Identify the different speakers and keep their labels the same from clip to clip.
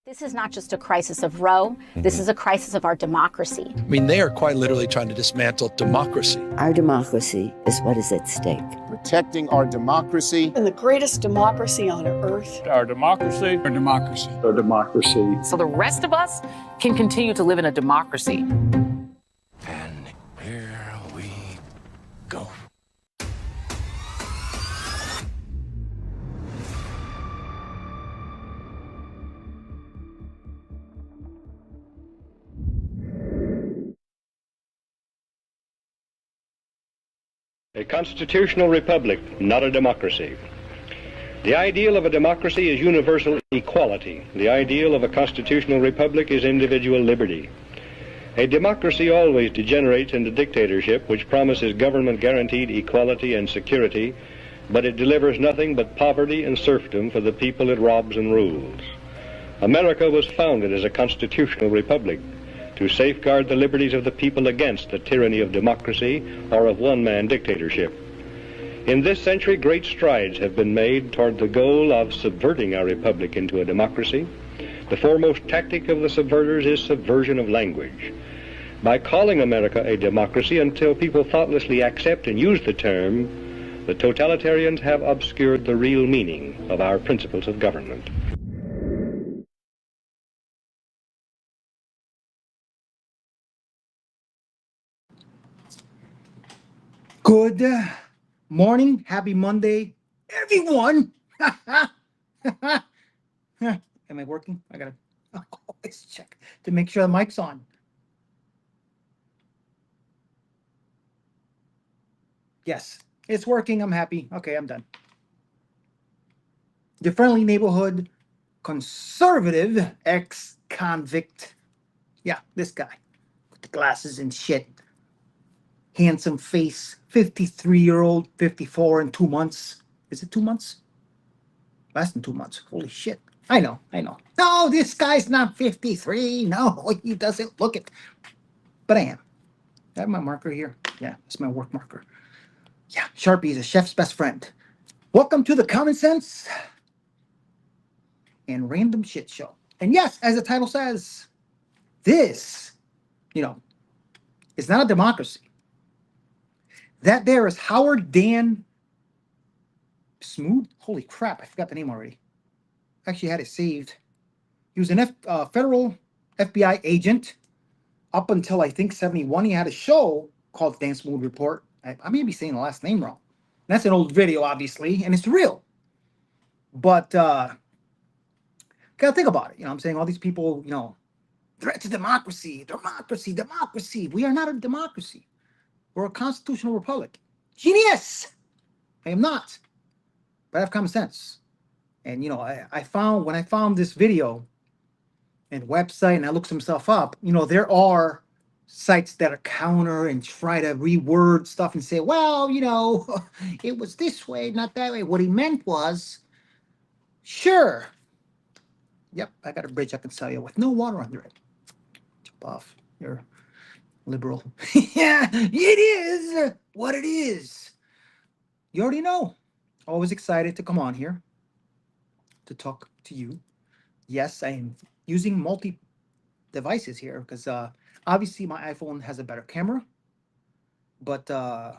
Speaker 1: This is not just a crisis of Roe. This is a crisis of our democracy.
Speaker 2: I mean, they are quite literally trying to dismantle democracy.
Speaker 3: Our democracy is what is at stake.
Speaker 4: Protecting our democracy.
Speaker 5: And the greatest democracy on earth.
Speaker 6: Our democracy. Our democracy.
Speaker 7: Our democracy.
Speaker 8: So the rest of us can continue to live in a democracy.
Speaker 2: And here we go.
Speaker 9: A constitutional republic, not a democracy. The ideal of a democracy is universal equality. The ideal of a constitutional republic is individual liberty. A democracy always degenerates into dictatorship, which promises government-guaranteed equality and security, but it delivers nothing but poverty and serfdom for the people it robs and rules. America was founded as a constitutional republic to safeguard the liberties of the people against the tyranny of democracy or of one-man dictatorship. In this century, great strides have been made toward the goal of subverting our republic into a democracy. The foremost tactic of the subverters is subversion of language. By calling America a democracy until people thoughtlessly accept and use the term, the totalitarians have obscured the real meaning of our principles of government.
Speaker 10: Good morning, happy Monday, everyone. Am I working? I gotta always check to make sure the mic's on. Yes, it's working. I'm happy. Okay, I'm done. Your friendly neighborhood conservative ex-convict. Yeah, this guy with the glasses and shit. Handsome face, 53-year-old, 54 in 2 months. Is it 2 months? Less than 2 months. Holy shit. I know. No, this guy's not 53. No, he doesn't look it. But I am. I have my marker here. Yeah, it's my work marker. Yeah, Sharpie is a chef's best friend. Welcome to the Common Sense and Random Shit Show. And yes, as the title says, this, is not a democracy. That there is Howard Dan Smoot. Holy crap, I forgot the name already. Actually had it saved. He was an federal FBI agent up until, I think, 71. He had a show called Dan Smoot Report. I may be saying the last name wrong. That's an old video, obviously, and it's real. But, gotta think about it. I'm saying all these people, threat to democracy. We are not a democracy. We're a constitutional republic. Genius! I am not. But I have common sense. And, I found, when I found this video and website and I looked some stuff up, there are sites that are counter and try to reword stuff and say, well, it was this way, not that way. What he meant was, sure. Yep, I got a bridge I can sell you with no water under it. Jump off. You're liberal. Yeah, it is what it is. You already know. Always excited to come on here to talk to you. Yes, I am using multi devices here because obviously my iPhone has a better camera, but I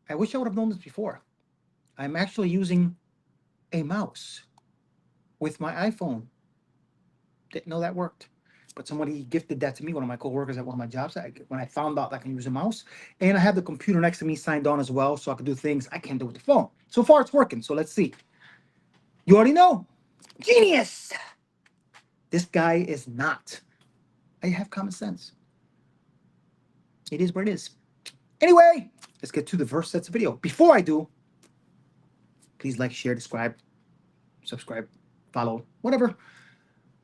Speaker 10: wish I would have known this before. I'm actually using a mouse with my iPhone. Didn't know that worked. But somebody gifted that to me, one of my coworkers at one of my jobs. When I found out I can use a mouse, and I have the computer next to me signed on as well, so I can do things I can't do with the phone. So far, it's working. So let's see. You already know, genius. This guy is not. I have common sense. It is what it is. Anyway, let's get to the first sets of video. Before I do, please like, share, subscribe, follow, whatever.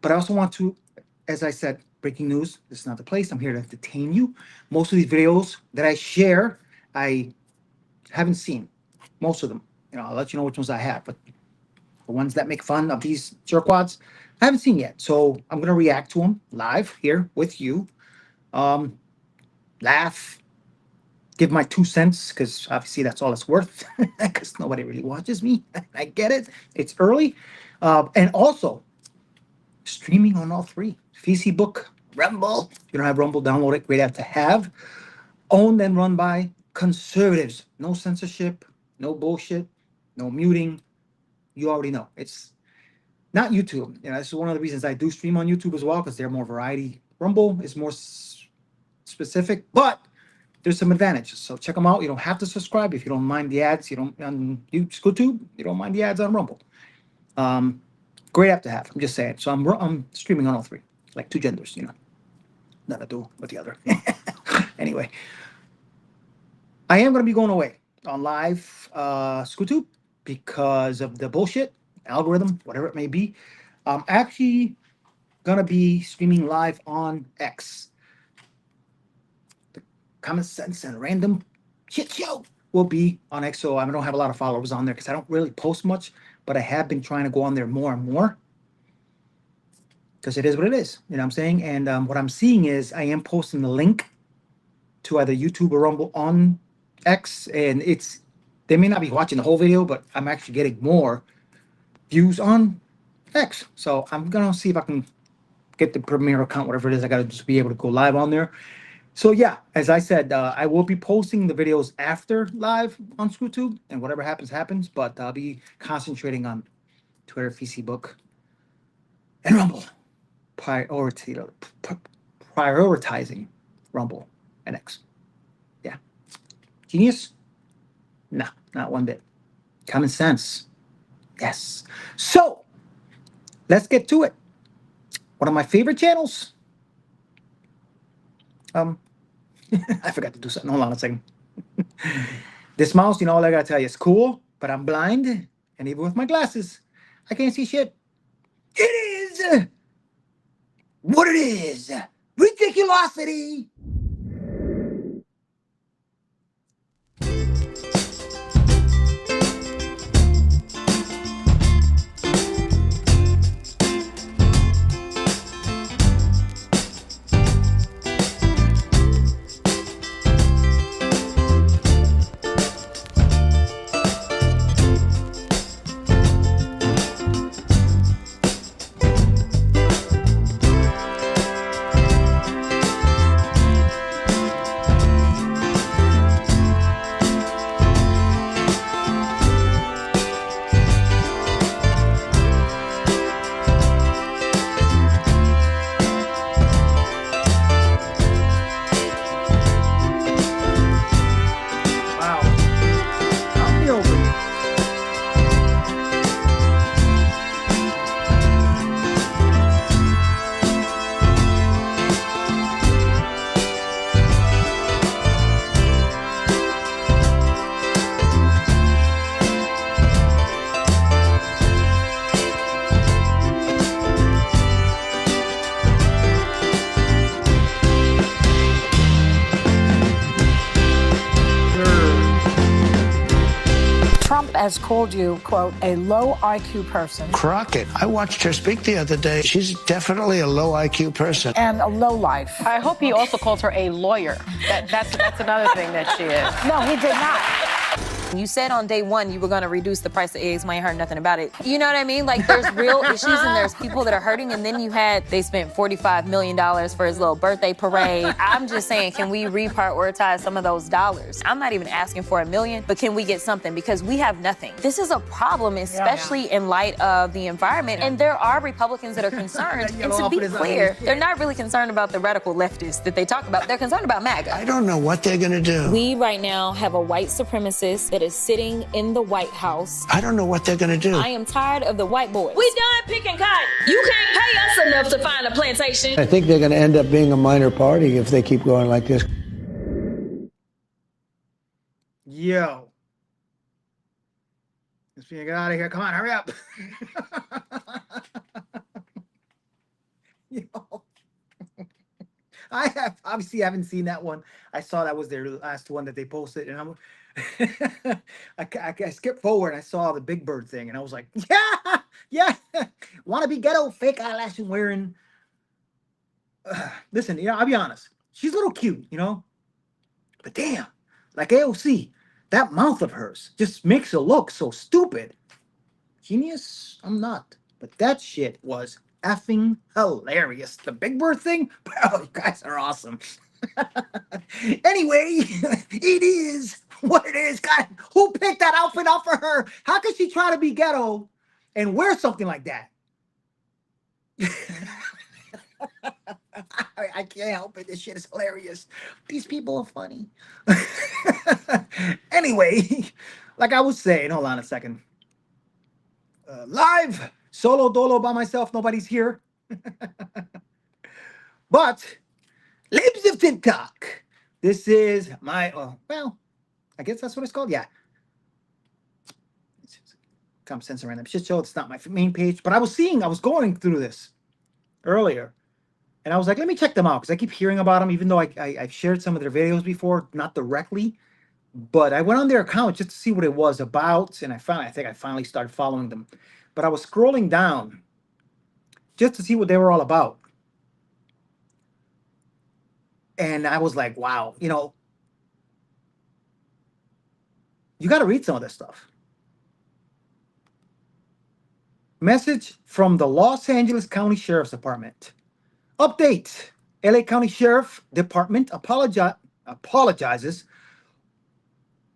Speaker 10: But I also want to. As I said, breaking news, this is not the place. I'm here to entertain you. Most of these videos that I share, I haven't seen. Most of them. I'll let you know which ones I have. But the ones that make fun of these jerkwads, I haven't seen yet. So I'm going to react to them live here with you. Laugh. Give my 2 cents, because obviously that's all it's worth. Because nobody really watches me. I get it. It's early. And also, streaming on all three. Facebook, Rumble. If you don't have Rumble, download it. Great app to have. Owned and run by conservatives. No censorship, no bullshit, no muting. You already know. It's not YouTube. You know, this is one of the reasons I do stream on YouTube as well, because they're more variety. Rumble is more specific, but there's some advantages. So check them out. You don't have to subscribe if you don't mind the ads. You don't on YouTube. You don't mind the ads on Rumble. Great app to have. I'm just saying. So I'm streaming on all three, like two genders. You know, none to do with the other. Anyway, I am going to be going away on live ScootTube because of the bullshit algorithm, whatever it may be. I'm actually going to be streaming live on X. The Common Sense and Random Shit Show will be on X. So I don't have a lot of followers on there because I don't really post much, but I have been trying to go on there more and more because it is what it is. You know what I'm saying? And what I'm seeing is I am posting the link to either YouTube or Rumble on X, and they may not be watching the whole video, but I'm actually getting more views on X. So I'm gonna see if I can get the Premier account, whatever it is. I gotta just be able to go live on there. So yeah, as I said, I will be posting the videos after live on ScootTube, and whatever happens, happens. But I'll be concentrating on Twitter, Facebook, and Rumble. Prioritizing Rumble and X. Yeah. Genius? No, not one bit. Common sense. Yes. So, let's get to it. One of my favorite channels. I forgot to do something. Hold on a second. This mouse, you know, all I gotta tell you, is cool, but I'm blind, and even with my glasses, I can't see shit. It is what it is. Ridiculousity.
Speaker 7: has called you, quote, a low IQ person.
Speaker 11: Crockett. I watched her speak the other day. She's definitely a low IQ person.
Speaker 7: And a low life.
Speaker 8: I hope he also calls her a lawyer. That's another thing that she is.
Speaker 7: No, he did not.
Speaker 12: You said on day one you were going to reduce the price of eggs. I ain't heard nothing about it. You know what I mean? Like, there's real issues and there's people that are hurting. And then they spent $45 million for his little birthday parade. I'm just saying, can we reprioritize some of those dollars? I'm not even asking for $1 million, but can we get something? Because we have nothing. This is a problem, especially in light of the environment. And there are Republicans that are concerned. And to be clear, they're not really concerned about the radical leftists that they talk about. They're concerned about MAGA.
Speaker 11: I don't know what they're going to do.
Speaker 12: We right now have a white supremacist that is sitting in the White House.
Speaker 11: I don't know what they're going to do.
Speaker 12: I am tired of the white boys.
Speaker 13: We done picking cotton. You can't pay us enough to find a plantation.
Speaker 11: I think they're going to end up being a minor party if they keep going like this.
Speaker 10: Yo. Let's get out of here. Come on, hurry up. Yo. I haven't seen that one. I saw that was their last one that they posted, and I skipped forward and I saw the Big Bird thing, and I was like, yeah, wanna be ghetto, fake eyelash and wearing. Listen, I'll be honest. She's a little cute, but damn, like AOC, that mouth of hers just makes her look so stupid. Genius? I'm not, but that shit was effing hilarious. The Big Bird thing? Oh, you guys are awesome. Anyway, it is what it is. God, who picked that outfit out for her? How could she try to be ghetto and wear something like that? I can't help it. This shit is hilarious. These people are funny. Anyway, like I was saying, hold on a second. Live, solo dolo by myself. Nobody's here. But Libs of TikTok. This is my, well, I guess that's what it's called. Yeah. Come censor random shit show. It's not my main page, but I was going through this earlier, and I was like, let me check them out because I keep hearing about them, even though I've shared some of their videos before, not directly. But I went on their account just to see what it was about, and I think I finally started following them. But I was scrolling down just to see what they were all about. And I was like, wow, you know, you got to read some of this stuff. Message from the Los Angeles County Sheriff's Department. Update. LA County Sheriff Department apologizes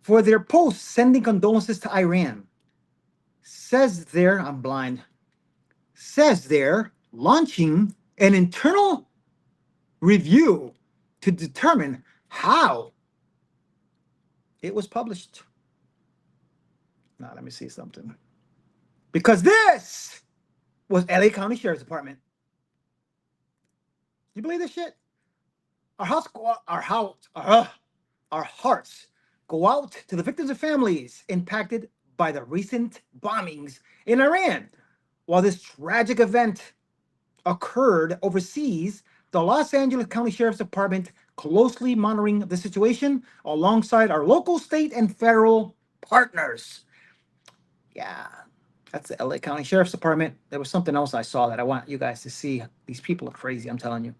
Speaker 10: for their post sending condolences to Iran. Says there, I'm blind. Says they're launching an internal review to determine how it was published. Now, let me see something. Because this was LA County Sheriff's Department. You believe this shit? Our hearts go out to the victims and families impacted by the recent bombings in Iran. While this tragic event occurred overseas, the Los Angeles County Sheriff's Department closely monitoring the situation alongside our local, state, and federal partners. Yeah, that's the LA County Sheriff's Department. There was something else I saw that I want you guys to see. These people are crazy, I'm telling you.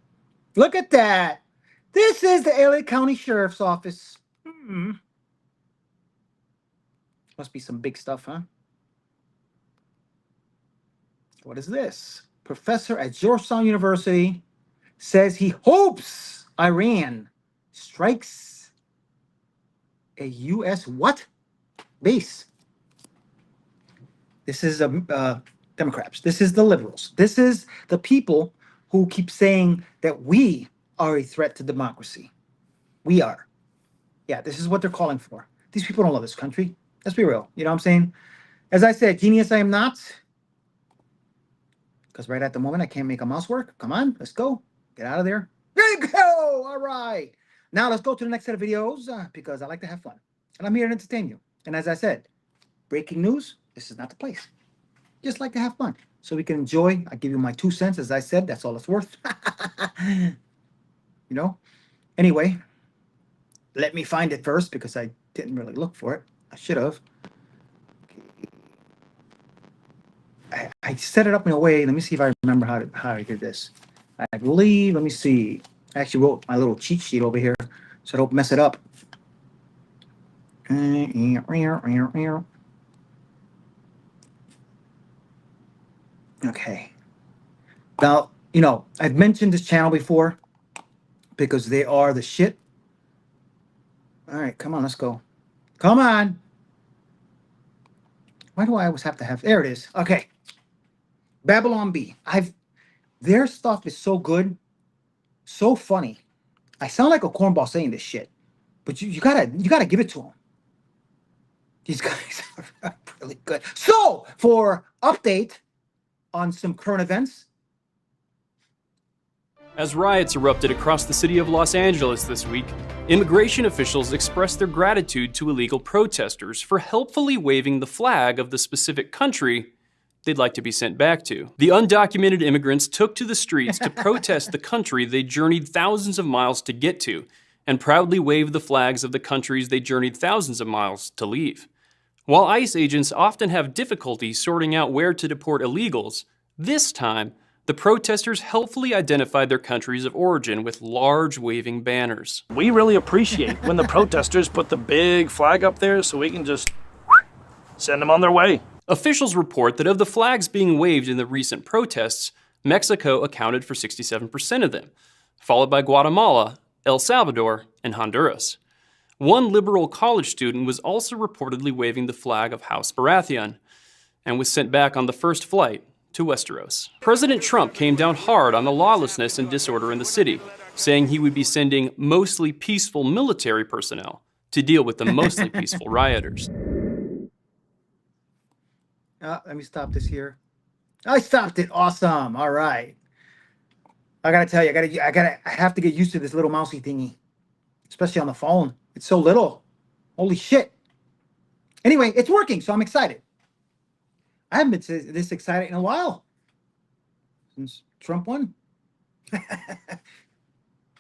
Speaker 10: Look at that. This is the LA County Sheriff's Office. Must be some big stuff, huh? What is this? Professor at Georgetown University says he hopes Iran strikes a U.S. what? Base. This is Democrats. This is the liberals. This is the people who keep saying that we are a threat to democracy. We are. Yeah, this is what they're calling for. These people don't love this country. Let's be real. You know what I'm saying? As I said, genius I am not. Because right at the moment, I can't make a mouse work. Come on, let's go. Get out of there. There you go. All right. Now let's go to the next set of videos because I like to have fun. And I'm here to entertain you. And as I said, breaking news, this is not the place. Just like to have fun. So we can enjoy. I give you my 2 cents. As I said, that's all it's worth. You know? Anyway, let me find it first because I didn't really look for it. I should have. I set it up in a way. Let me see if I remember how I did this. I believe, let me see. I actually wrote my little cheat sheet over here so I don't mess it up. Okay. Now, you know, I've mentioned this channel before because they are the shit. All right, come on, let's go. Come on. Why do I always have to have... There it is. Okay. Babylon Bee. Their stuff is so good, so funny. I sound like a cornball saying this shit, but you gotta give it to them. These guys are really good. So, for update on some current events.
Speaker 14: As riots erupted across the city of Los Angeles this week, immigration officials expressed their gratitude to illegal protesters for helpfully waving the flag of the specific country they'd like to be sent back to. The undocumented immigrants took to the streets to protest the country they journeyed thousands of miles to get to, and proudly waved the flags of the countries they journeyed thousands of miles to leave. While ICE agents often have difficulty sorting out where to deport illegals, this time, the protesters helpfully identified their countries of origin with large waving banners.
Speaker 15: We really appreciate when the protesters put the big flag up there so we can just send them on their way.
Speaker 14: Officials report that of the flags being waved in the recent protests, Mexico accounted for 67% of them, followed by Guatemala, El Salvador, and Honduras. One liberal college student was also reportedly waving the flag of House Baratheon and was sent back on the first flight to Westeros. President Trump came down hard on the lawlessness and disorder in the city, saying he would be sending mostly peaceful military personnel to deal with the mostly peaceful rioters.
Speaker 10: Let me stop this here. I stopped it. Awesome. All right. I gotta tell you, I have to get used to this little mousy thingy, especially on the phone. It's so little. Holy shit. Anyway, it's working, so I'm excited. I haven't been this excited in a while since Trump won.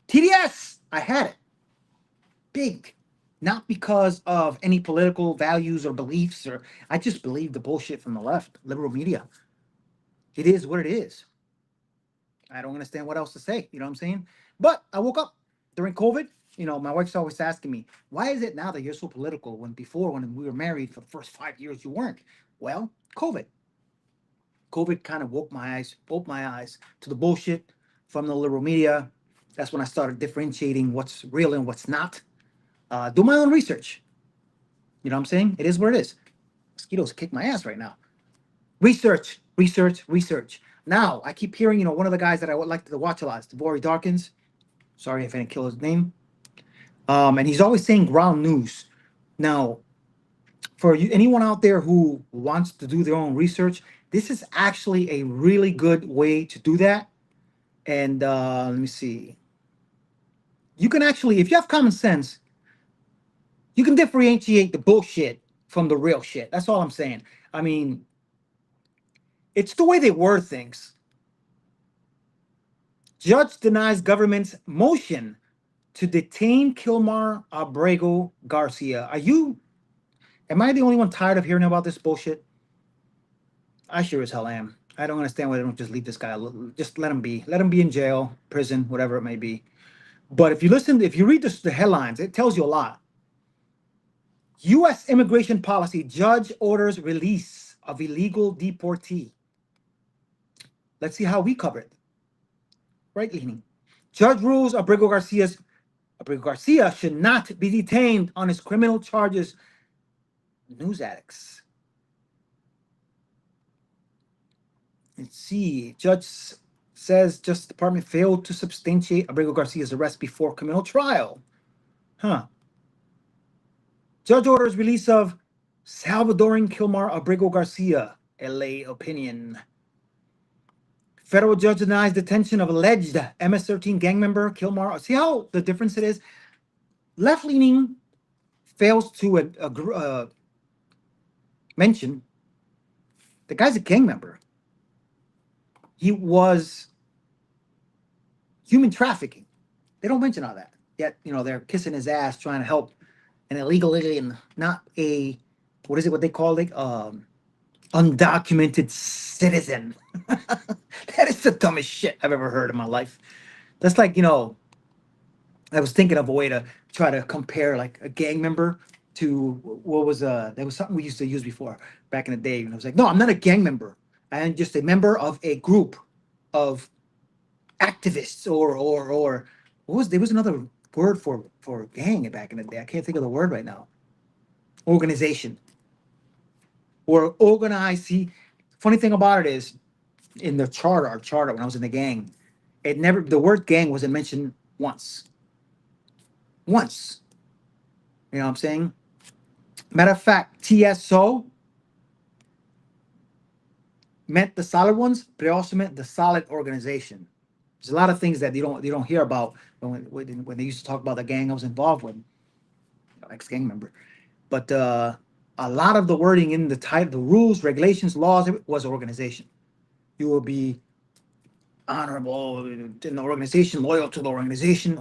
Speaker 10: TDS, I had it. Big. Not because of any political values or beliefs, or I just believe the bullshit from the left, liberal media. It is what it is. I don't understand what else to say, you know what I'm saying? But I woke up during COVID. You know, my wife's always asking me, why is it now that you're so political when before, when we were married for the first 5 years, you weren't? Well, COVID. COVID kind of opened my eyes to the bullshit from the liberal media. That's when I started differentiating what's real and what's not. Do my own research. You know what I'm saying? It is what it is. Mosquitoes kick my ass right now. Research, research, research. Now, I keep hearing, you know, one of the guys that I would like to watch a lot is DeVory Darkins. Sorry if I didn't kill his name. And he's always saying ground news. Now, for you, anyone out there who wants to do their own research, this is actually a really good way to do that. And let me see. You can actually, if you have common sense, you can differentiate the bullshit from the real shit. That's all I'm saying. I mean, it's the way they word things. Judge denies government's motion to detain Kilmar Abrego Garcia. Am I the only one tired of hearing about this bullshit? I sure as hell am. I don't understand why they don't just leave this guy alone. Just let him be. Let him be in jail, prison, whatever it may be. But if you read the headlines, it tells you a lot. U.S. immigration policy, judge orders release of illegal deportee. Let's see how we cover it. Right-leaning. Judge rules Abrego Garcia should not be detained on his criminal charges. News addicts. Let's see. Judge says Justice Department failed to substantiate Abrego Garcia's arrest before criminal trial. Huh. Judge orders release of Salvadoran Kilmar Abrego Garcia. LA opinion. Federal judge denies detention of alleged MS-13 gang member Kilmar. See how the difference it is? Left-leaning fails to mention the guy's a gang member. He was human trafficking. They don't mention all that. Yet, you know, they're kissing his ass trying to help an illegal alien, not a, what is it, what they call it? Undocumented citizen. That is the dumbest shit I've ever heard in my life. That's like, you know, I was thinking of a way to try to compare like a gang member to what was, there was something we used to use before back in the day. And I was like, no, I'm not a gang member. I am just a member of a group of activists or what was, there was another word for gang back in the day. I can't think of the word right now. Organization. Or organized. See, funny thing about it is in the charter, our charter, when I was in the gang, the word gang wasn't mentioned once. Once. You know what I'm saying? Matter of fact, TSO meant the solid ones, but it also meant the solid organization. There's a lot of things that you don't hear about when they used to talk about the gang I was involved with, ex-gang member. But a lot of the wording in the type, the rules, regulations, laws, it was organization. You will be honorable in the organization, loyal to the organization.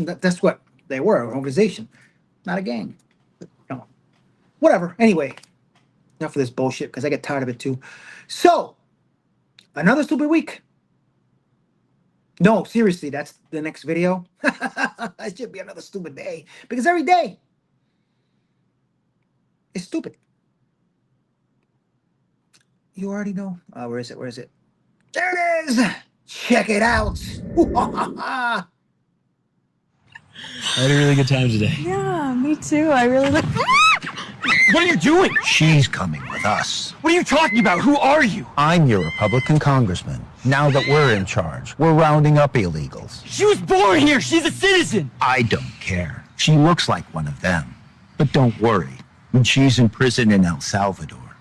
Speaker 10: That's what they were, an organization, not a gang. No, whatever. Anyway, enough of this bullshit because I get tired of it too. So, another stupid week. No, seriously, that's the next video. It should be another stupid day because every day is stupid. You already know. Where is it? There it is. Check it out.
Speaker 16: I had a really good time today.
Speaker 17: Yeah, me too. I really look.
Speaker 16: What are you doing?
Speaker 11: She's coming with us.
Speaker 16: What are you talking about? Who are you?
Speaker 11: I'm your Republican congressman. Now that we're in charge, we're rounding up illegals.
Speaker 16: She was born here. She's a citizen.
Speaker 11: I don't care. She looks like one of them. But don't worry. When she's in prison in El Salvador,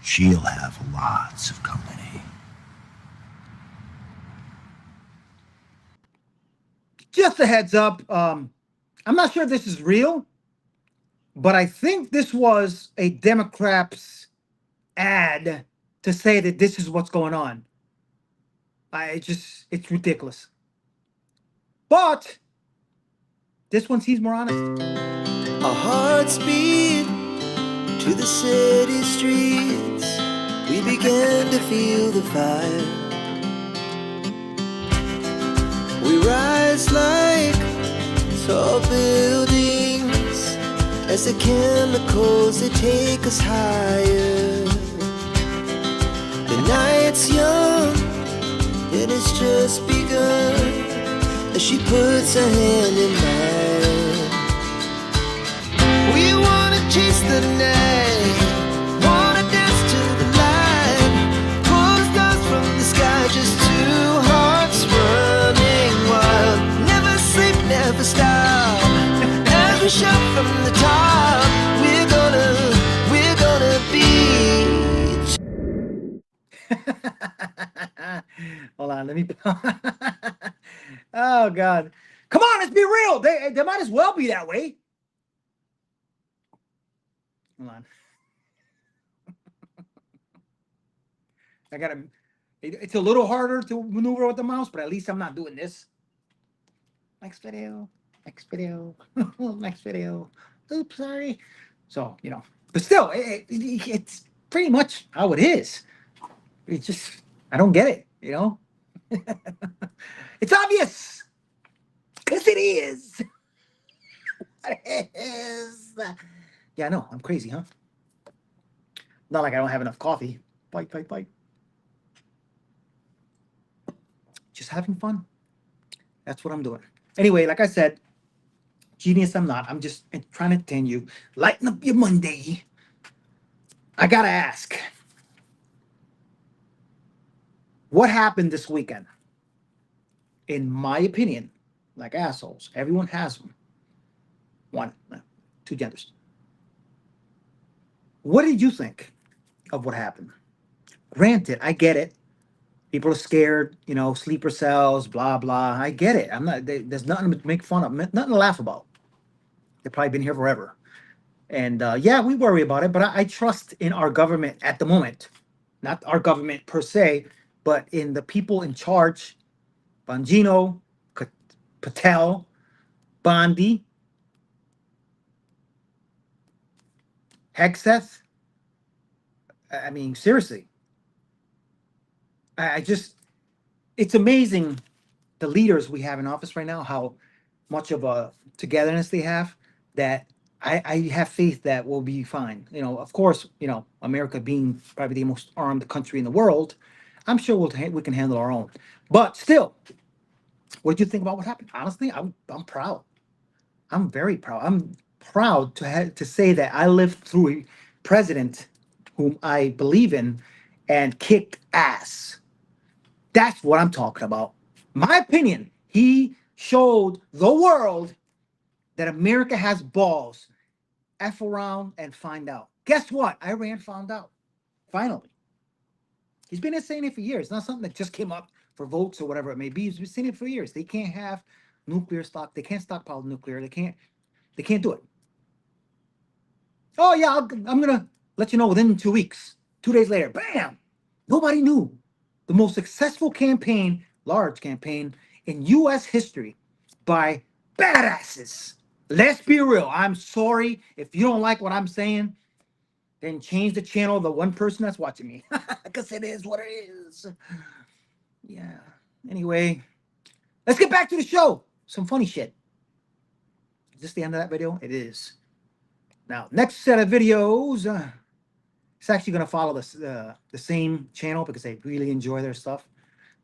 Speaker 11: she'll have lots of company.
Speaker 10: Just a heads up. I'm not sure if this is real, but I think this was a Democrats ad to say that this is what's going on. It's ridiculous. But this one seems more honest.
Speaker 18: Our hearts beat to the city streets. We began to feel the fire. We rise like tall buildings as the chemicals, they take us higher. The night's young and it's just begun as she puts her hand in mine. We wanna chase the night, wanna dance to the light, pull the stars from the sky, just two hearts running wild. Never sleep, never stop, as we shout from the top. We're gonna be.
Speaker 10: Hold on, let me. Oh God, come on, let's be real. They might as well be that way. Hold on. I gotta. It's a little harder to maneuver with the mouse, but at least I'm not doing this. Next video. Next video. Next video. Oops, sorry. So but still, it's pretty much how it is. It's just I don't get it. It's obvious. Because it is. It is. Yeah, I know. I'm crazy, huh? Not like I don't have enough coffee. Bite. Just having fun. That's what I'm doing. Anyway, like I said, genius I'm not. I'm just trying to entertain you. Lighten up your Monday. I gotta ask. What happened this weekend? In my opinion, like assholes, everyone has them. One, two genders. What did you think of what happened? Granted, I get it. People are scared, sleeper cells, blah, blah. I get it. There's nothing to make fun of, nothing to laugh about. They've probably been here forever. And yeah, we worry about it, but I trust in our government at the moment. Not our government per se, but in the people in charge. Bongino, Patel, Bondi, Hegseth. I mean, seriously. It's amazing the leaders we have in office right now, how much of a togetherness they have, that I have faith that we'll be fine. Of course, America being probably the most armed country in the world, I'm sure we can handle our own. But still, what did you think about what happened? Honestly, I'm proud. I'm very proud. I'm proud to say that I lived through a president whom I believe in and kicked ass. That's what I'm talking about. My opinion, he showed the world that America has balls. F around and find out. Guess what? Iran found out. Finally. He's been saying it for years. It's not something that just came up for votes or whatever it may be. He's been saying it for years. They can't have nuclear stock. They can't stockpile nuclear. They can't do it. Oh yeah, I'm gonna let you know within 2 weeks. 2 days later, bam! Nobody knew. The most successful campaign, large campaign in U.S. history by badasses. Let's be real. I'm sorry if you don't like what I'm saying. Then change the channel of the one person that's watching me. Because it is what it is. Yeah. Anyway, let's get back to the show. Some funny shit. Is this the end of that video? It is. Now, next set of videos. It's actually going to follow the same channel because they really enjoy their stuff.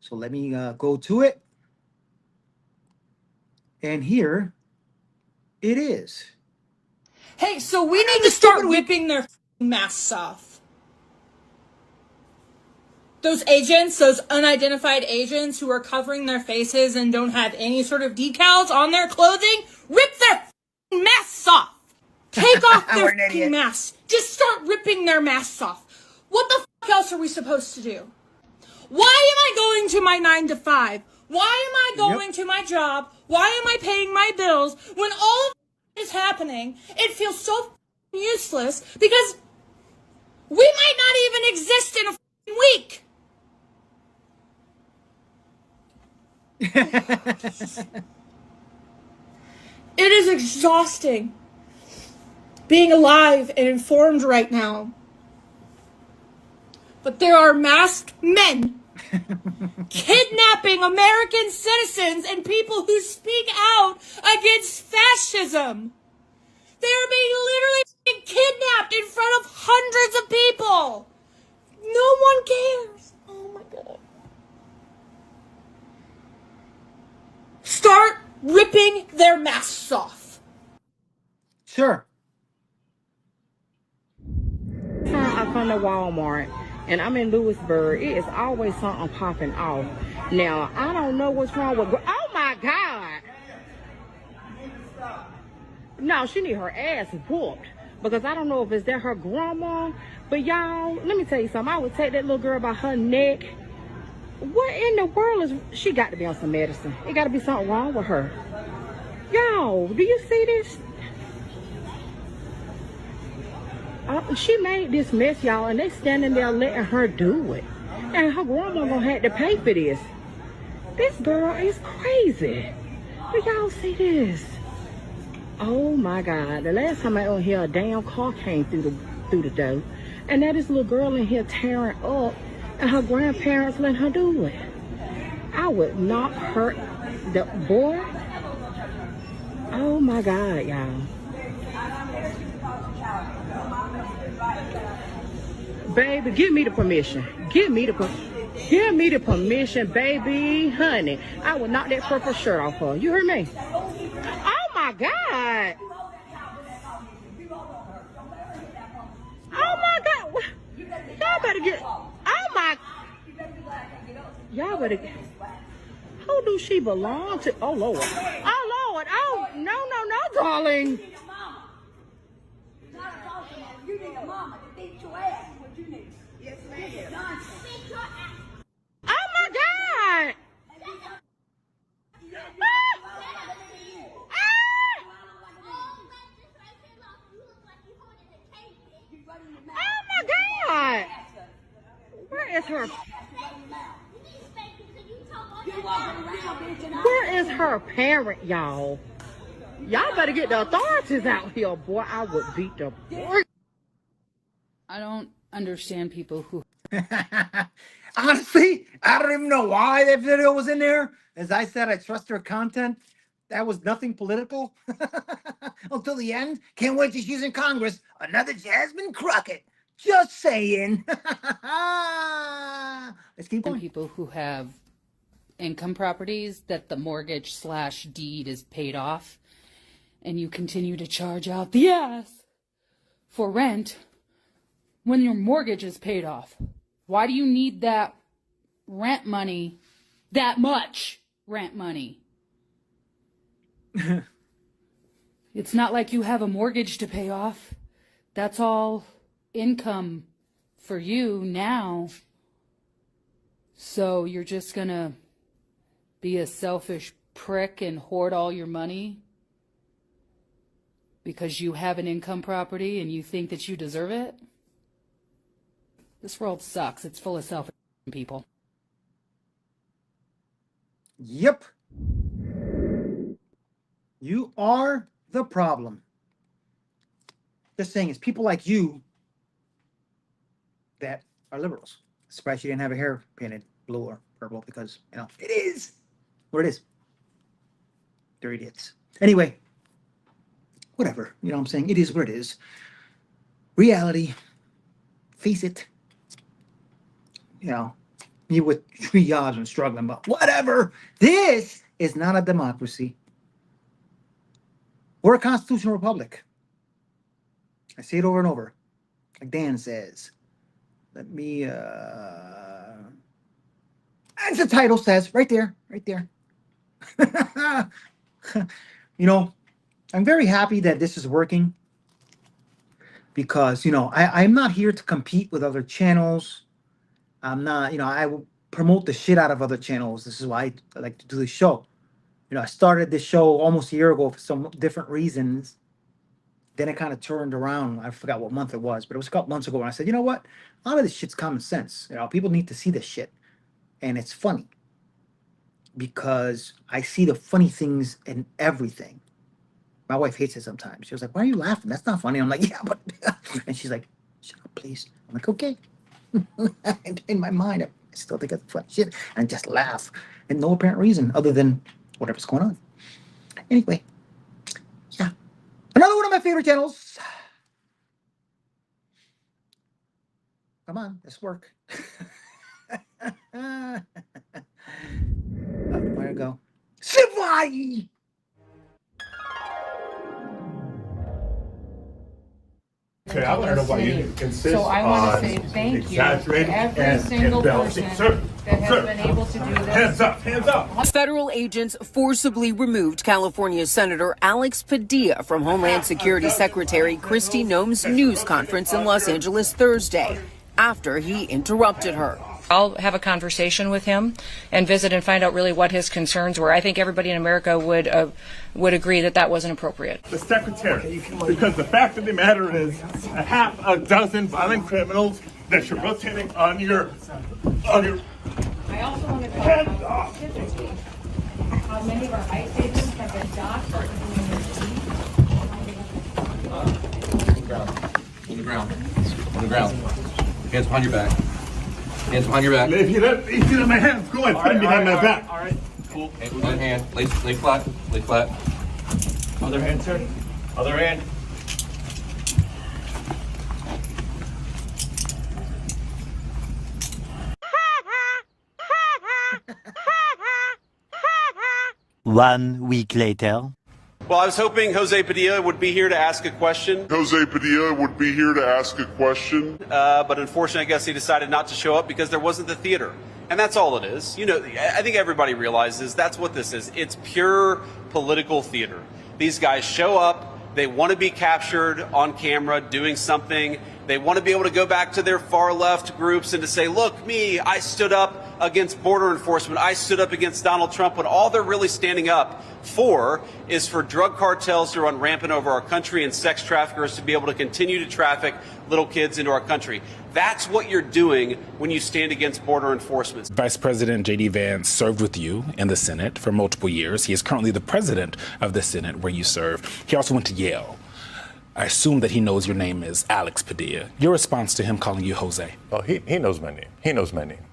Speaker 10: So let me go to it. And here it is.
Speaker 19: Hey, so we need to start ripping their masks off. Those agents, those unidentified agents who are covering their faces and don't have any sort of decals on their clothing, rip their masks off. Take off their masks. Just start ripping their masks off. What the else are we supposed to do? Why am I going to my 9 to 5? Why am I going to my job? Why am I paying my bills when all of this is happening? It feels so useless because we might not even exist in a week. It is exhausting being alive and informed right now. But there are masked men kidnapping American citizens and people who speak out against fascism. They are being literally kidnapped in front of hundreds of people. No one cares. Oh my God. Start ripping their masks off.
Speaker 10: Sure.
Speaker 20: I come to Walmart and I'm in Lewisburg. It is always something popping off. Now, I don't know what's wrong with... Oh my God! No, she need her ass whooped. Because I don't know if it's that her grandma. But y'all, let me tell you something. I would take that little girl by her neck. What in the world is... She got to be on some medicine. It got to be something wrong with her. Y'all, do you see this? She made this mess, y'all, and they standing there letting her do it. And her grandma gonna have to pay for this. This girl is crazy. Do y'all see this? Oh my God! The last time I was here, a damn car came through the door, and now this little girl in here tearing up, and her grandparents letting her do it. I would not hurt the boy. Oh my God, y'all. Baby, give me the permission. Give me the permission, baby, honey. I will knock that purple shirt off her. You heard me? Oh my God. Oh my God. Y'all better get. Oh my. Y'all better. Who do she belong to? Oh Lord. Oh Lord. Oh no, darling.
Speaker 21: You need a mama to beat your ass. What you need? Yes, ma'am.
Speaker 20: Oh my God! Oh my God! Where is her? Where is her parent, y'all? Y'all better get the authorities out here, boy. I would beat the boy.
Speaker 22: I don't understand people who...
Speaker 10: Honestly, I don't even know why that video was in there. As I said, I trust her content. That was nothing political. Until the end. Can't wait till she's in Congress. Another Jasmine Crockett. Just saying. Let's keep going.
Speaker 22: People who have income properties that the mortgage/deed is paid off, and you continue to charge out the ass for rent when your mortgage is paid off. Why do you need that rent money, that much rent money? It's not like you have a mortgage to pay off. That's all income for you now. So you're just gonna be a selfish prick and hoard all your money because you have an income property and you think that you deserve it? This world sucks. It's full of selfish people.
Speaker 10: Yep. You are the problem. Just saying, it's people like you that are liberals. Surprised you didn't have her hair painted blue or purple because, you know, it is what it is. They're idiots. Anyway, whatever. You know what I'm saying? It is what it is. Reality. Face it. You know, you with triage and struggling, but whatever. This is not a democracy. We're a constitutional republic. I say it over and over. Like Dan says. Let me, as the title says, right there. You know, I'm very happy that this is working because, you know, I'm not here to compete with other channels. I'm not, you know, I will promote the shit out of other channels. This is why I like to do this show. You know, I started this show almost a year ago for some different reasons. Then it kind of turned around. I forgot what month it was, but it was a couple months ago. And I said, you know what? A lot of this shit's common sense. You know, people need to see this shit. And it's funny because I see the funny things in everything. My wife hates it sometimes. She was like, why are you laughing? That's not funny. I'm like, yeah, but... And she's like, shut up, please. I'm like, okay. In my mind, I still think it's funny shit. And just laugh. And no apparent reason other than whatever's going on. Anyway. Yeah. Another one of my favorite channels. Come on, let's work. Where'd it go? Sivaady!
Speaker 1: Okay, I want to know why you insist
Speaker 22: So I want
Speaker 1: on
Speaker 22: to say thank you to
Speaker 1: exaggerating
Speaker 22: every single
Speaker 1: embellishing.
Speaker 22: person that has been able to do this.
Speaker 1: Hands up.
Speaker 3: Federal agents forcibly removed California Senator Alex Padilla from Homeland Security Secretary Kristi Noem's news conference in Los Angeles Thursday after he interrupted her.
Speaker 23: I'll have a conversation with him and visit and find out really what his concerns were. I think everybody in America would agree that that wasn't appropriate.
Speaker 1: The secretary, because the fact of the matter is, a half a dozen violent criminals that you're rotating on your.
Speaker 22: I also want to know about specifically how many of our ICE agents have been docked or
Speaker 24: On the ground. Hands behind your back. Hands behind your back.
Speaker 1: If you let my hands go, I put them behind my back.
Speaker 24: All right. Cool. One hand. Lay flat. Lay flat.
Speaker 1: Other hand, sir. Other hand.
Speaker 25: One week later.
Speaker 26: Well, I was hoping Jose Padilla would be here to ask a question. But unfortunately, I guess he decided not to show up because there wasn't the theater. And that's all it is. You know, I think everybody realizes that's what this is. It's pure political theater. These guys show up. They want to be captured on camera doing something. They want to be able to go back to their far left groups and to say, look, me, I stood up against border enforcement. I stood up against Donald Trump, when all they're really standing up for is for drug cartels to run rampant over our country and sex traffickers to be able to continue to traffic little kids into our country. That's what you're doing when you stand against border enforcement.
Speaker 27: Vice President J.D. Vance served with you in the Senate for multiple years. He is currently the president of the Senate where you serve. He also went to Yale. I assume that he knows your name is Alex Padilla. Your response to him calling you Jose?
Speaker 1: Oh, he knows my name. He knows my name.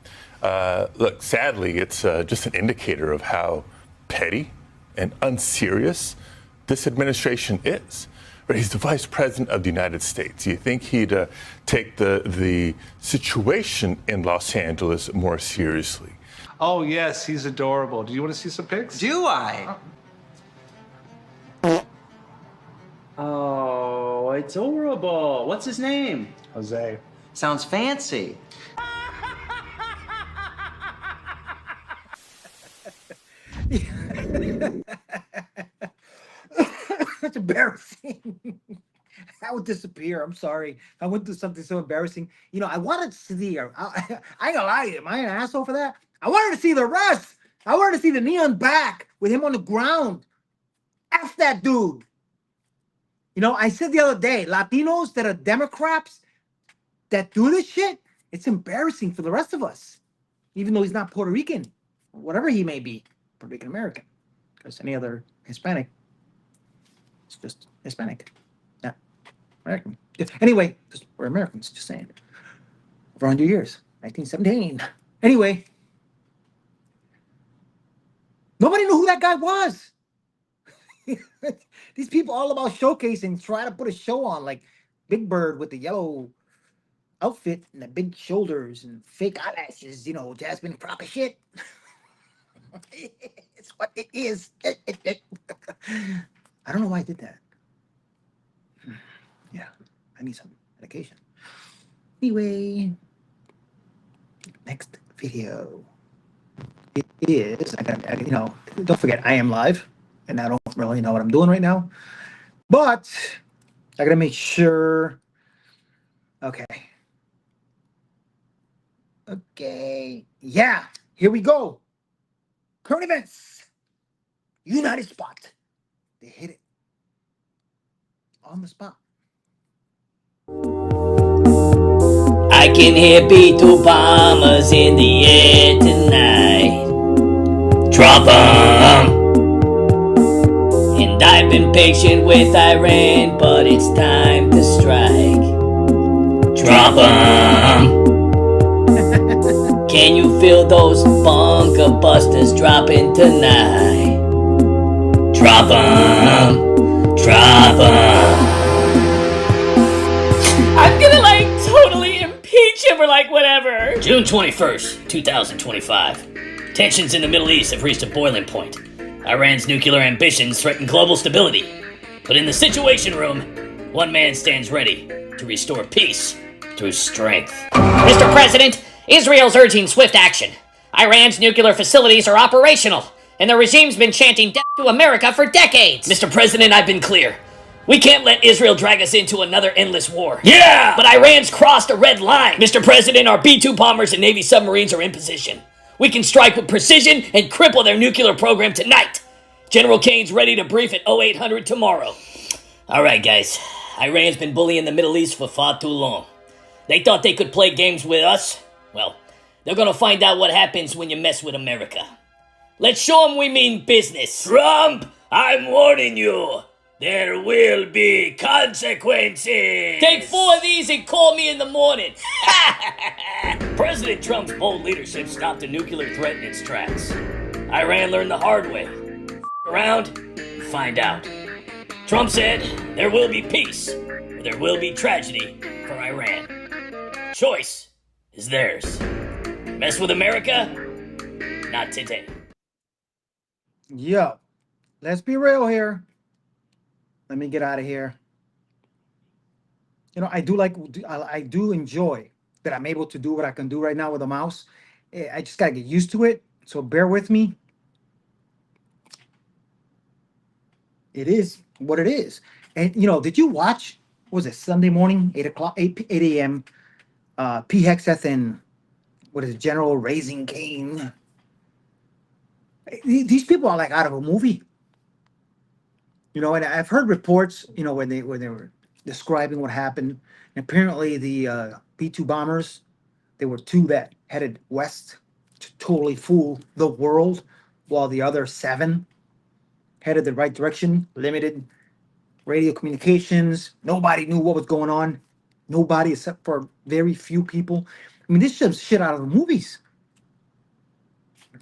Speaker 1: Look, sadly, it's just an indicator of how petty and unserious this administration is. But he's the vice president of the United States. You think he'd take the situation in Los Angeles more seriously?
Speaker 28: Oh, yes, he's adorable. Do you want to see some pics?
Speaker 29: Do I? Oh, it's horrible. What's his name?
Speaker 28: Jose.
Speaker 29: Sounds fancy.
Speaker 10: That's embarrassing. I would disappear. I'm sorry. I went through something so embarrassing. You know, I wanted to see her. I ain't gonna lie to you. Am I an asshole for that? I wanted to see the rest. I wanted to see the neon back with him on the ground. F that dude. You know, I said the other day, Latinos that are democraps that do this shit, it's embarrassing for the rest of us. Even though he's not Puerto Rican, or whatever he may be, Puerto Rican American. Because any other Hispanic, it's just Hispanic. Yeah, American. Anyway, we're Americans, just saying. Over 100 years, 1917. Anyway, nobody knew who that guy was. These people all about showcasing, try to put a show on, like Big Bird with the yellow outfit and the big shoulders and fake eyelashes, you know, Jasmine Crocker shit. It's what it is. I don't know why I did that. Yeah, I need some medication. Anyway, next video. It is, you know, don't forget, I am live, and I don't really know what I'm doing right now, but I gotta make sure. Okay. Yeah, here we go. Current events. United spot. They hit it on the spot.
Speaker 2: I can hear B2 bombers in the air tonight. Drop 'em. And I've been patient with Iran, but it's time to strike. Drop 'em. Can you feel those bunker busters dropping tonight? Drop 'em. Drop 'em. I'm gonna totally impeach him or whatever. June 21st, 2025. Tensions in the Middle East have reached a boiling point. Iran's nuclear ambitions threaten global stability. But in the Situation Room, one man stands ready to restore peace through strength. Mr. President, Israel's urging swift action. Iran's nuclear facilities are operational, and the regime's been chanting death to America for decades. Mr. President, I've been clear. We can't let Israel drag us into another endless war. Yeah! But Iran's crossed a red line. Mr. President, our B-2 bombers and Navy submarines are in position. We can strike with precision and cripple their nuclear program tonight. General Kane's ready to brief at 0800 tomorrow. All right, guys. Iran's been bullying the Middle East for far too long. They thought they could play games with us. Well, they're gonna find out what happens when you mess with America. Let's show them we mean business. Trump, I'm warning you. There will be consequences. Take 4 of these and call me in the morning. President Trump's bold leadership stopped a nuclear threat in its tracks. Iran learned the hard way. Around and find out. Trump said there will be peace, or there will be tragedy for Iran. Choice is theirs. Mess with America? Not today.
Speaker 10: Yo, let's be real here. Let me get out of here. You know, I do enjoy that I'm able to do what I can do right now with a mouse. I just gotta get used to it. So bear with me. It is what it is. And you know, did you watch? What was it Sunday morning, 8 a.m. P. Hexeth and what is it, General Raising Cane? These people are like out of a movie. You know, and I've heard reports, you know, when they were describing what happened. And apparently the B-2 bombers, there were 2 that headed west to totally fool the world, while the other 7 headed the right direction, limited radio communications. Nobody knew what was going on. Nobody except for very few people. I mean, this is just shit out of the movies.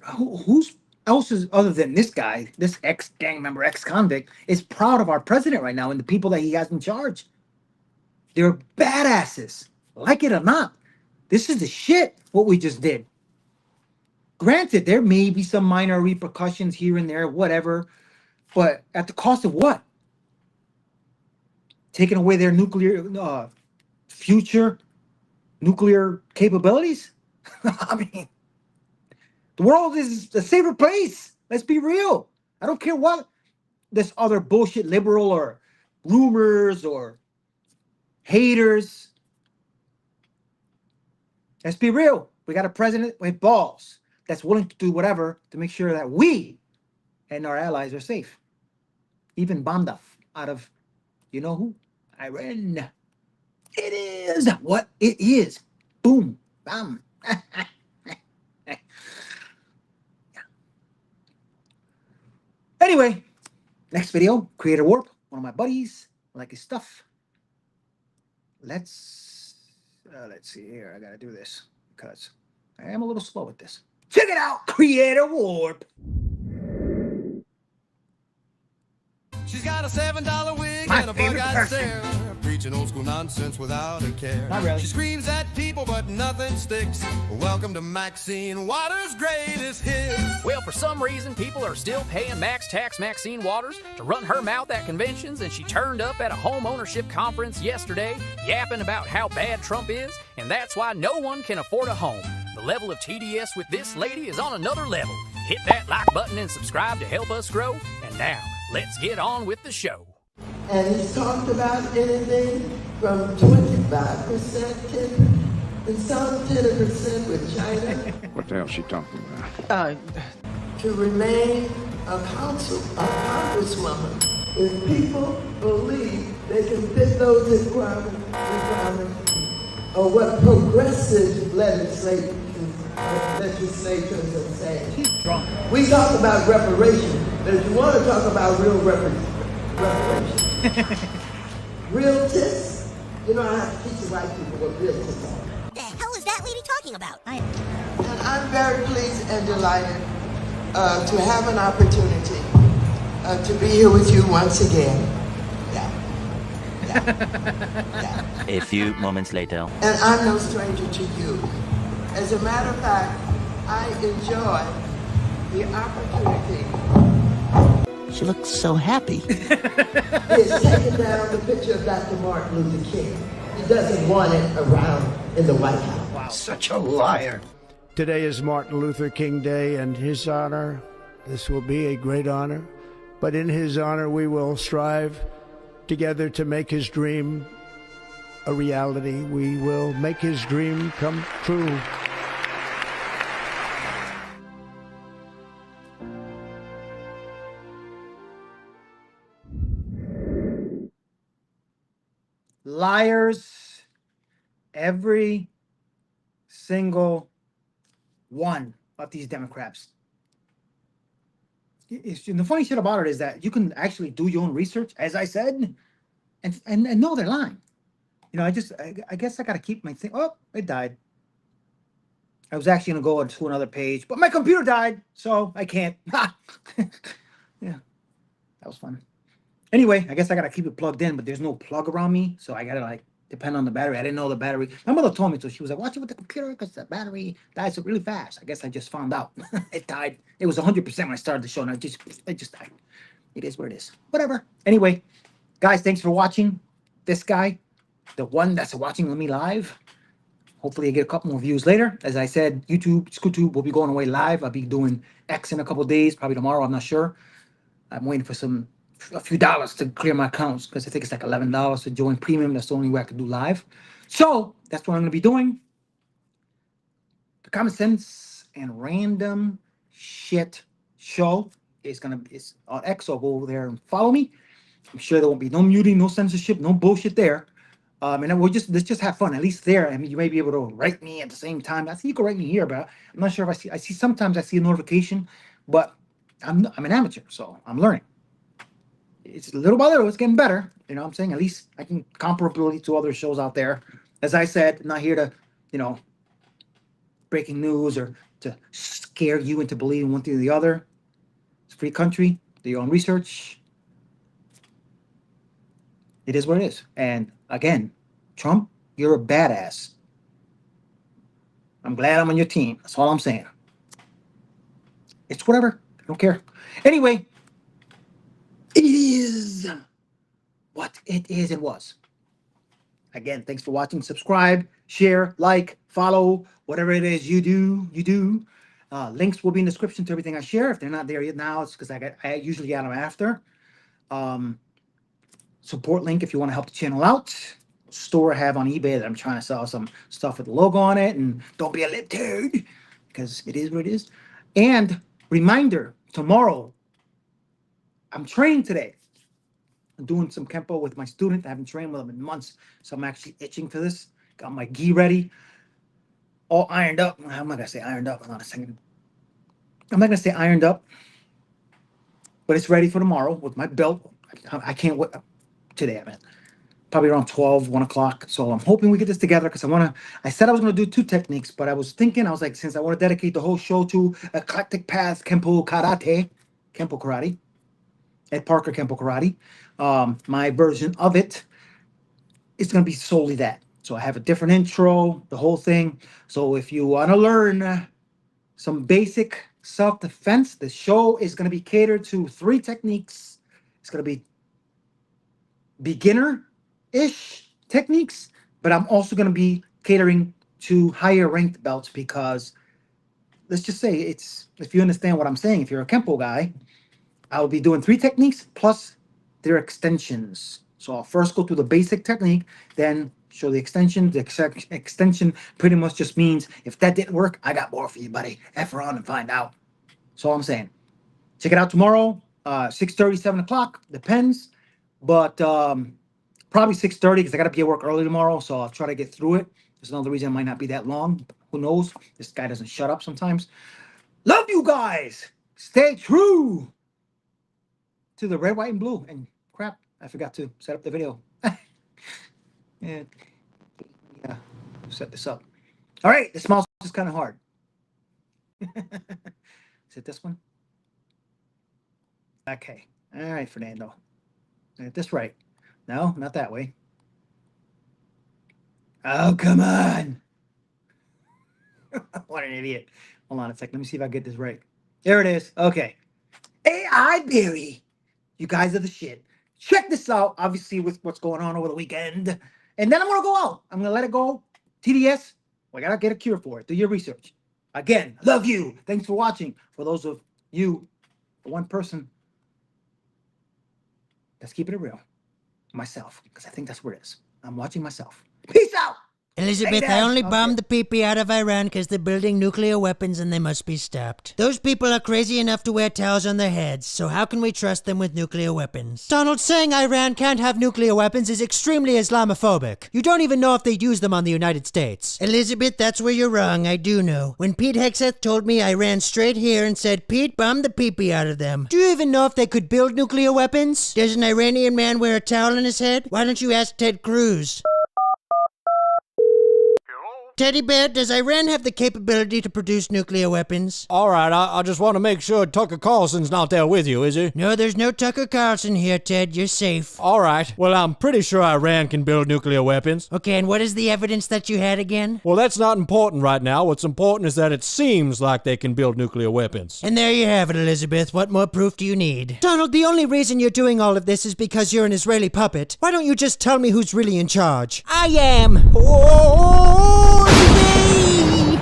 Speaker 10: Who's else is other than this guy, this ex-gang member, ex-convict, is proud of our president right now and the people that he has in charge. They're badasses, like it or not. This is the shit, what we just did. Granted, there may be some minor repercussions here and there, whatever, but at the cost of what? Taking away their nuclear, future nuclear capabilities? I mean, the world is a safer place. Let's be real. I don't care what this other bullshit liberal or rumors or haters. Let's be real. We got a president with balls that's willing to do whatever to make sure that we and our allies are safe. Even bombed off out of, you know who? Iran. It is what it is. Boom. Bam. Anyway, next video, Creator Warp, one of my buddies, I like his stuff. Let's see here. I gotta do this because I am a little slow with this. Check it out, Creator Warp.
Speaker 18: She's got a $7 wig
Speaker 10: My
Speaker 18: and a
Speaker 10: favorite
Speaker 18: bug-eyed
Speaker 10: person.
Speaker 18: stare.
Speaker 4: preaching old school nonsense without a care.
Speaker 10: Not really.
Speaker 4: She screams at people, but nothing sticks. Welcome to Maxine Waters' greatest hits.
Speaker 5: Well, for some reason, people are still paying max tax Maxine Waters to run her mouth at conventions, and she turned up at a home ownership conference yesterday yapping about how bad Trump is, and that's why no one can afford a home. The level of TDS with this lady is on another level. Hit that like button and subscribe to help us grow. And now, let's get on with the show.
Speaker 6: And he's talked about anything from 25% and some 10% with China.
Speaker 7: What the hell is she talking about?
Speaker 6: To remain a congresswoman. If people believe they can fit those requirements, or what progressive legislators are saying. We talk about reparations, but if you want to talk about real reparations, real tits, you know, I have to teach the white people what real tits are.
Speaker 8: The hell is that lady talking about?
Speaker 6: And I'm very pleased and delighted to have an opportunity to be here with you once again.
Speaker 25: A few moments later.
Speaker 6: And I'm no stranger to you. As a matter of fact, I enjoy the opportunity.
Speaker 25: She looks so happy.
Speaker 6: He has taken down the picture of Dr. Martin Luther King. He doesn't want it around in the White House.
Speaker 25: Wow, such a liar.
Speaker 9: Today is Martin Luther King Day, and his honor, this will be a great honor. But in his honor, we will strive together to make his dream a reality. We will make his dream come true.
Speaker 10: Liars, every single one of these Democrats. And the funny shit about it is that you can actually do your own research, as I said, and know they're lying. You know, I guess I got to keep my thing. Oh, it died. I was actually going to go to another page, but my computer died, so I can't. Yeah, that was fun. Anyway, I guess I got to keep it plugged in, but there's no plug around me, so I got to, like, depend on the battery. I didn't know the battery. My mother told me, so she was like, watch it with the computer because the battery dies really fast. I guess I just found out. It died. It was 100% when I started the show, and it just died. It is what it is. Whatever. Anyway, guys, thanks for watching. This guy, the one that's watching me live. Hopefully I get a couple more views later. As I said, YouTube will be going away live. I'll be doing X in a couple days, probably tomorrow. I'm not sure. I'm waiting for a few dollars to clear my accounts because I think it's like $11 to join premium. That's the only way I can do live. So that's what I'm going to be doing. The Common Sense and Random Shit Show is on X. So go over there and follow me. I'm sure there won't be no muting, no censorship, no bullshit there. And let's just have fun. At least there, I mean, you may be able to write me at the same time. I think you can write me here, but I'm not sure if I see sometimes I see a notification, but I'm an amateur, so I'm learning. It's little by little, it's getting better. You know what I'm saying? At least I can comparably to other shows out there. As I said, I'm not here to, breaking news or to scare you into believing one thing or the other. It's a free country. Do your own research. It is what it is. And again, Trump, you're a badass. I'm glad I'm on your team. That's all I'm saying. It's whatever. I don't care. Anyway, it is what it is and was. Again, thanks for watching. Subscribe, share, like, follow, whatever it is you do. Links will be in the description to everything I share. If they're not there yet now, it's because I usually get them after. Support link if you want to help the channel out. Store I have on eBay that I'm trying to sell some stuff with the logo on it. And don't be a libtard because it is what it is. And reminder, tomorrow, I'm training today. I'm doing some Kempo with my student. I haven't trained with him in months, so I'm actually itching for this. Got my gi ready, all ironed up. I'm not going to say ironed up. Hold on a second. I'm not going to say ironed up, but it's ready for tomorrow with my belt. I can't wait. Today, I mean, probably around 12, 1 o'clock. So I'm hoping we get this together because I said I was going to do 2 techniques, but I was like, since I want to dedicate the whole show to Eclectic Path Kempo Karate, Ed Parker Kempo Karate, my version of it, it's going to be solely that. So I have a different intro, the whole thing. So if you want to learn some basic self-defense, the show is going to be catered to 3 techniques. It's going to be beginner-ish techniques, but I'm also going to be catering to higher ranked belts because let's just say if you understand what I'm saying, if you're a Kempo guy, I'll be doing 3 techniques plus their extensions. So I'll first go through the basic technique, then show the extension. The extension pretty much just means if that didn't work, I got more for you, buddy. F around and find out. That's all I'm saying. Check it out tomorrow, 6:30, 7 o'clock, depends. But probably 6:30 because I got to be at work early tomorrow, so I'll try to get through it. There's another reason it might not be that long. Who knows? This guy doesn't shut up sometimes. Love you guys. Stay true to the red, white, and blue. And crap, I forgot to set up the video. Yeah, set this up. All right, this mouse is kind of hard. Is it this one? Okay. All right, Fernando. Get this right. No, not that way. Oh, come on. What an idiot. Hold on a second. Let me see if I get this right. There it is. Okay. AI Berry. You guys are the shit. Check this out, obviously, with what's going on over the weekend. And then I'm going to go out. I'm going to let it go. TDS, I got to get a cure for it. Do your research. Again, love you. Thanks for watching. For those of you, the one person that's keeping it real, myself, because I think that's where it is. I'm watching myself. Peace out.
Speaker 11: Elizabeth, I only bombed the pee-pee out of Iran because they're building nuclear weapons and they must be stopped. Those people are crazy enough to wear towels on their heads, so how can we trust them with nuclear weapons? Donald, saying Iran can't have nuclear weapons is extremely Islamophobic. You don't even know if they'd use them on the United States. Elizabeth, that's where you're wrong, I do know. When Pete Hegseth told me, I ran straight here and said, Pete, bomb the pee-pee out of them. Do you even know if they could build nuclear weapons? Does an Iranian man wear a towel on his head? Why don't you ask Ted Cruz? Teddy Bear, does Iran have the capability to produce nuclear weapons?
Speaker 12: All right, I just want to make sure Tucker Carlson's not there with you, is he?
Speaker 11: No, there's no Tucker Carlson here, Ted. You're safe.
Speaker 12: All right. Well, I'm pretty sure Iran can build nuclear weapons.
Speaker 11: Okay, and what is the evidence that you had again?
Speaker 12: Well, that's not important right now. What's important is that it seems like they can build nuclear weapons.
Speaker 11: And there you have it, Elizabeth. What more proof do you need? Donald, the only reason you're doing all of this is because you're an Israeli puppet. Why don't you just tell me who's really in charge? I am.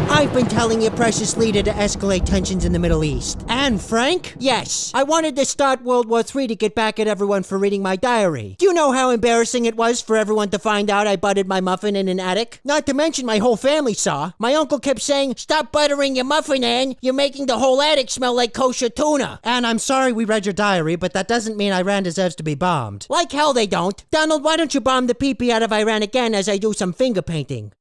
Speaker 11: I've been telling your precious leader to escalate tensions in the Middle East. And Frank? Yes. I wanted to start World War III to get back at everyone for reading my diary. Do you know how embarrassing it was for everyone to find out I buttered my muffin in an attic? Not to mention my whole family saw. My uncle kept saying, stop buttering your muffin, Ann. You're making the whole attic smell like kosher tuna. And I'm sorry we read your diary, but that doesn't mean Iran deserves to be bombed. Like hell they don't. Donald, why don't you bomb the pee-pee out of Iran again as I do some finger painting?